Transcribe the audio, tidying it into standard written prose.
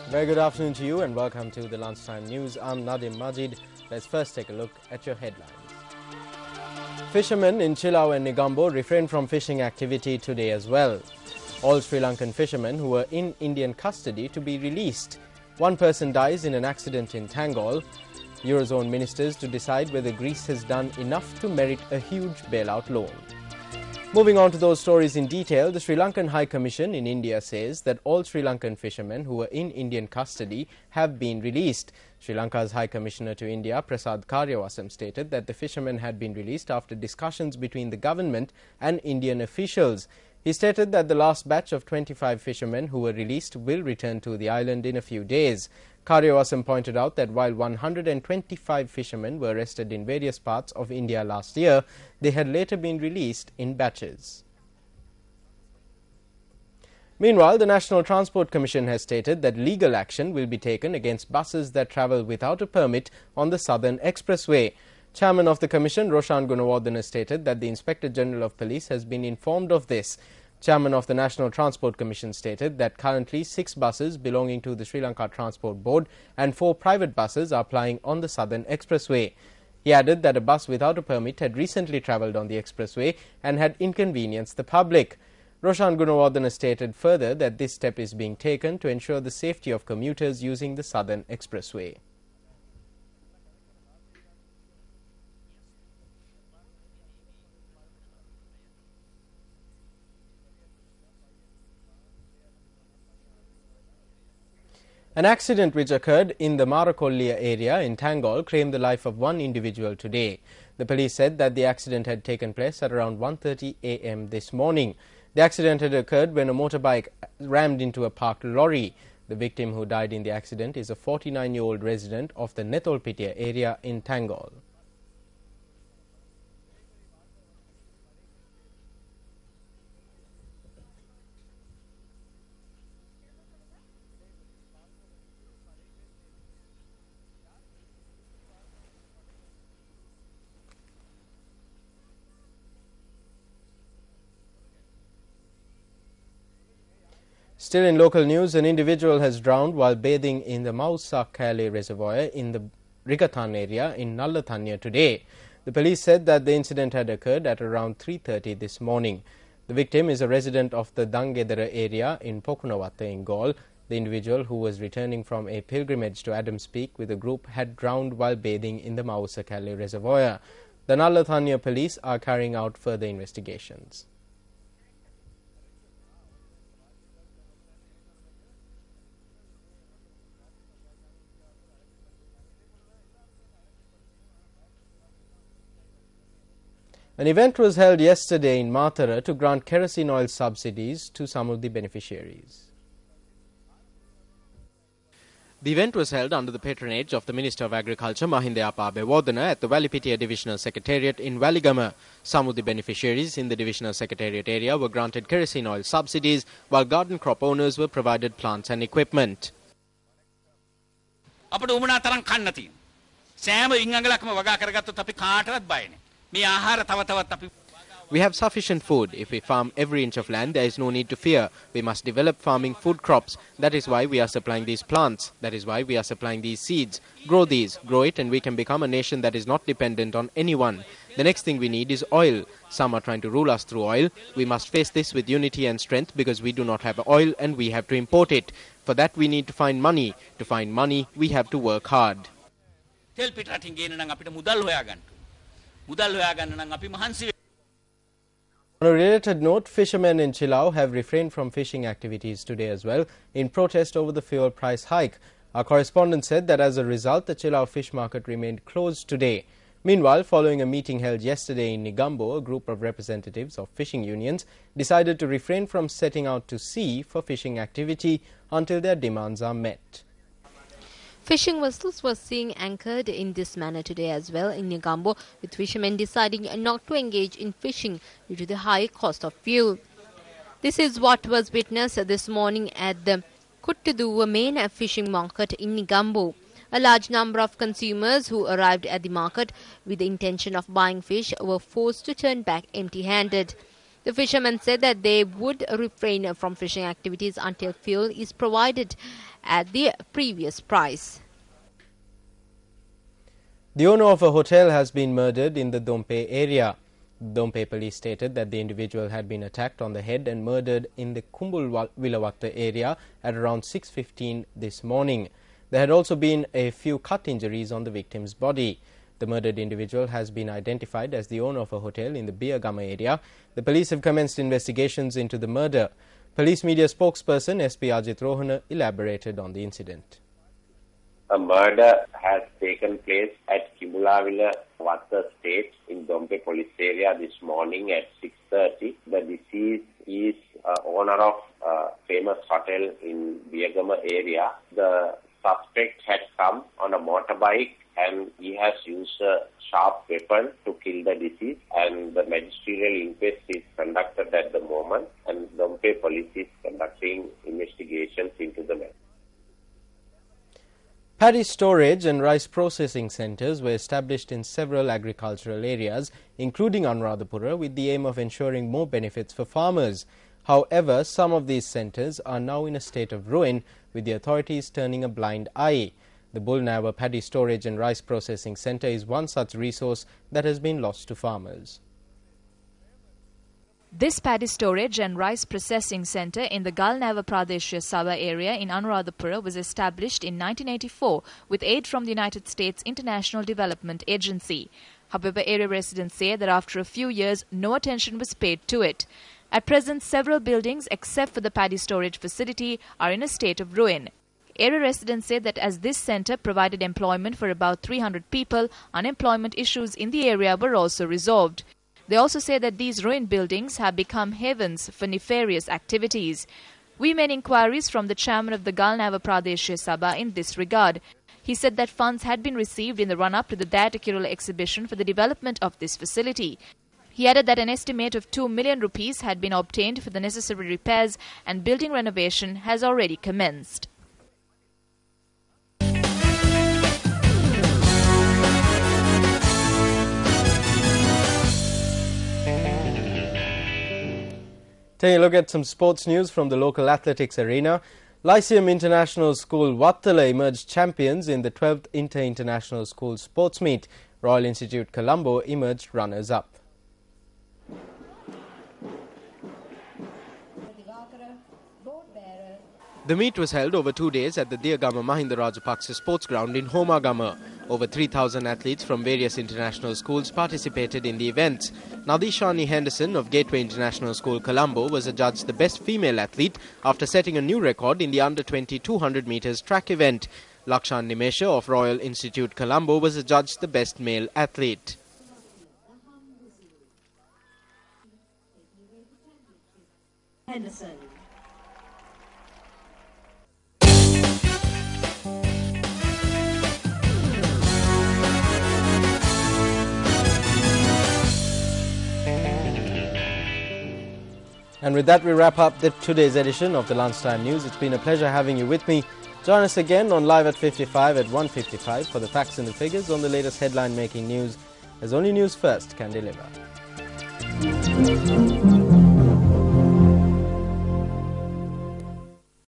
Very good afternoon to you and welcome to the Lunchtime News. I'm Nadim Majid. Let's first take a look at your headlines. Fishermen in Chilau and Negombo refrained from fishing activity today as well. All Sri Lankan fishermen who were in Indian custody to be released. One person dies in an accident in Tangol. Eurozone ministers to decide whether Greece has done enough to merit a huge bailout loan. Moving on to those stories in detail, the Sri Lankan High Commission in India says that all Sri Lankan fishermen who were in Indian custody have been released. Sri Lanka's High Commissioner to India, Prasad Karyawasam, stated that the fishermen had been released after discussions between the government and Indian officials. He stated that the last batch of 25 fishermen who were released will return to the island in a few days. Karyawasam pointed out that while 125 fishermen were arrested in various parts of India last year, they had later been released in batches. Meanwhile, the National Transport Commission has stated that legal action will be taken against buses that travel without a permit on the Southern Expressway. Chairman of the Commission, Roshan Gunawardena, stated that the Inspector General of Police has been informed of this. Chairman of the National Transport Commission stated that currently 6 buses belonging to the Sri Lanka Transport Board and 4 private buses are plying on the Southern Expressway. He added that a bus without a permit had recently travelled on the expressway and had inconvenienced the public. Roshan Gunawardena stated further that this step is being taken to ensure the safety of commuters using the Southern Expressway. An accident which occurred in the Marakollia area in Tangol claimed the life of one individual today. The police said that the accident had taken place at around 1:30 a.m. this morning. The accident had occurred when a motorbike rammed into a parked lorry. The victim who died in the accident is a 49-year-old resident of the Netolpitia area in Tangol. Still in local news, an individual has drowned while bathing in the Mausakkale reservoir in the Rikathan area in Nallathanya today. The police said that the incident had occurred at around 3:30 this morning. The victim is a resident of the Dangedara area in Pokunawatta in Galle. The individual, who was returning from a pilgrimage to Adams Peak with a group, had drowned while bathing in the Mausakkale reservoir. The Nallathanya police are carrying out further investigations. An event was held yesterday in Matara to grant kerosene oil subsidies to Samruddhi beneficiaries. The event was held under the patronage of the Minister of Agriculture, Mahindayapa Abewardena, at the Vallipitiya Divisional Secretariat in Walligama. Samruddhi beneficiaries in the Divisional Secretariat area were granted kerosene oil subsidies, while garden crop owners were provided plants and equipment. අපට උමනා තරම් කන්න තියෙනවා. සෑම ඉංගංගලක්ම වගා කරගත්තොත් අපි කාටවත් බය නැහැ. මේ ආහාර තව තවත් අපි We have sufficient food. If we farm every inch of land, there is no need to fear. We must develop farming food crops. That is why we are supplying these plants. That is why we are supplying these seeds. Grow these, grow it, and we can become a nation that is not dependent on anyone. The next thing we need is oil. Some are trying to rule us through oil. We must face this with unity and strength because we do not have oil and we have to import it. For that we need to find money. To find money, we have to work hard. තෙල් පිට රටින් ගේන නම් අපිට මුදල් හොයාගන්න. මුදල් හොයාගන්න නම් අපි මහන්සි. On a related note, fishermen in Chilau have refrained from fishing activities today as well in protest over the fuel price hike. Our correspondent said that as a result, the Chilau fish market remained closed today. Meanwhile, following a meeting held yesterday in Negombo, a group of representatives of fishing unions decided to refrain from setting out to sea for fishing activity until their demands are met. Fishing vessels were seen anchored in this manner today as well in Negombo, with fishermen deciding not to engage in fishing due to the high cost of fuel. This is what was witnessed this morning at the Kuttuduwa main fishing market in Negombo. A large number of consumers who arrived at the market with the intention of buying fish were forced to turn back empty-handed. The fishermen said that they would refrain from fishing activities until fuel is provided, at the previous price. The owner of a hotel has been murdered in the Dompe area. Dompe police stated that the individual had been attacked on the head and murdered in the Kumbul Vilawatta area at around 6:15 this morning. There had also been a few cut injuries on the victim's body. The murdered individual has been identified as the owner of a hotel in the Biyagama area. The police have commenced investigations into the murder. Police media spokesperson SP Ajit Rohana elaborated on the incident. A murder has taken place at Kimbula Watta Estate in Dompe police area this morning at 6:30. The deceased is owner of a famous hotel in Biyagama area. The suspect had come on a motorbike and he has used a sharp weapon to kill the deceased, and the magisterial inquest is conducted at the moment, and Dompe police is conducting investigations into the matter. Paddy storage and rice processing centres were established in several agricultural areas, including Anuradhapura, with the aim of ensuring more benefits for farmers. However, some of these centres are now in a state of ruin, with the authorities turning a blind eye. The Bulnavar Paddy Storage and Rice Processing Centre is one such resource that has been lost to farmers. This paddy storage and rice processing centre in the Galnava Pradeshya Sabha area in Anuradhapura was established in 1984 with aid from the United States International Development Agency. However, area residents say that after a few years, no attention was paid to it. At present, several buildings except for the paddy storage facility are in a state of ruin. Area residents say that as this centre provided employment for about 300 people, unemployment issues in the area were also resolved. They also say that these ruined buildings have become havens for nefarious activities. We made inquiries from the chairman of the Galnava Pradeshya Sabha in this regard. He said that funds had been received in the run-up to the Dayatakirula exhibition for the development of this facility. He added that an estimate of 2 million rupees had been obtained for the necessary repairs and building renovation has already commenced. Taking a look at some sports news from the local athletics arena. Lyceum International School Wattala emerged champions in the 12th Inter-International School Sports Meet. Royal Institute Colombo emerged runners-up. The meet was held over 2 days at the Diyagama Mahinda Rajapaksa Sports Ground in Homagama. Over 3,000 athletes from various international schools participated in the events. Nadishani Henderson of Gateway International School Colombo was adjudged the best female athlete after setting a new record in the under-20 200 metres track event. Lakshan Nimesha of Royal Institute Colombo was adjudged the best male athlete. Henderson. And with that, we wrap up today's edition of the Lunchtime News. It's been a pleasure having you with me. Join us again on Live at 55 at 1:55 for the facts and the figures on the latest headline-making news, as only News First can deliver.